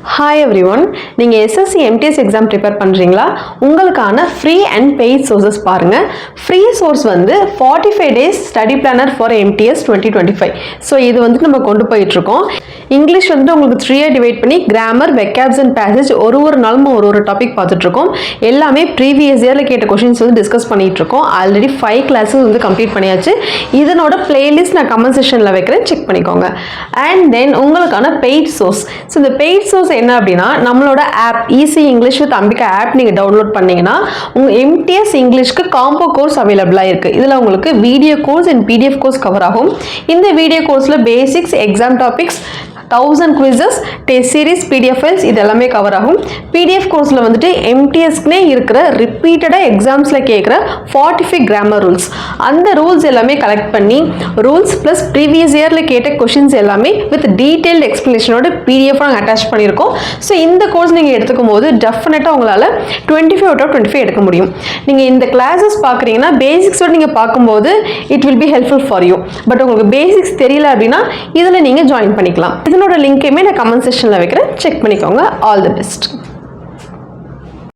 Hi everyone, நீங்கள் SSC MTS exam prepare பண்ணுறீங்களா? உங்களுக்கான free and paid sources பாருங்க. Free source வந்து 45 days study planner for MTS 2025. So இது வந்து நம்ம கொண்டு போயிட்டுருக்கோம். இங்கிலீஷ் வந்து உங்களுக்கு 3 டிவைட் பண்ணி கிராமர், வெக்காப்ஸ் அண்ட் பேசேஜ் ஒரு நாளும் ஒரு டாபிக் பார்த்துட்ருக்கோம். எல்லாமே ப்ரீவியஸ் இயரில் கேட்ட கொஷின்ஸ் வந்து டிஸ்கஸ் பண்ணிகிட்ருக்கோம். ஆல்ரெடி 5 கிளாஸஸ் வந்து கம்ப்ளீட் பண்ணியாச்சு. இதனோட பிளேலிஸ்ட் நான் கமெண்ட் செக்ஷனில் வைக்கிறேன், செக் பண்ணிக்கோங்க. அண்ட் தென் உங்களுக்கான பெய்ட் சோர்ஸ். ஸோ இந்த பெய்ட் சோர்ஸ் என்ன அப்படின்னா, நம்மளோட app easy English with Ambika app நீங்கள் டவுன்லோட் பண்ணீங்கன்னா உங்கள் MTS இங்கிலீஷ்க்கு காம்போ கோர்ஸ் அவைலபிளாக இருக்குது. இதில் உங்களுக்கு video course and PDF course cover ஆகும். இந்த வீடியோ கோர்ஸில் basics, exam topics, 1000 quizzes, test series, PDF files இது எல்லாமே கவர் ஆகும். PDF கோர்ஸில் வந்துட்டு MTSக்குனே இருக்கிற ரிப்பீட்டடாக எக்ஸாம்ஸில் கேட்குற 45 கிராமர் ரூல்ஸ், அந்த ரூல்ஸ் எல்லாமே கலெக்ட் பண்ணி ரூல்ஸ் ப்ளஸ் ப்ரீவியஸ் இயரில் கேட்ட கொஷின்ஸ் எல்லாமே வித் டீட்டெயில்டு எக்ஸ்ப்ளனேஷனோட PDF நாங்கள் அட்டாச் பண்ணியிருக்கோம். ஸோ இந்த கோர்ஸ் நீங்கள் எடுத்துக்கும் போது டெஃபினட்டாக உங்களால் 25 out of 25 எடுக்க முடியும். நீங்கள் இந்த கிளாஸஸ் பார்க்குறீங்கன்னா பேசிக்ஸோடு நீங்கள் பார்க்கும்போது it will be helpful for you. But உங்களுக்கு பேசிக்ஸ் தெரியல அப்படின்னா இதில் நீங்கள் ஜாயின் பண்ணிக்கலாம். இதனோட லிங்க்கையுமே நான் கமெண்ட் செக்ஷனில் வைக்கிறேன், செக் பண்ணிக்கோங்க. All the best.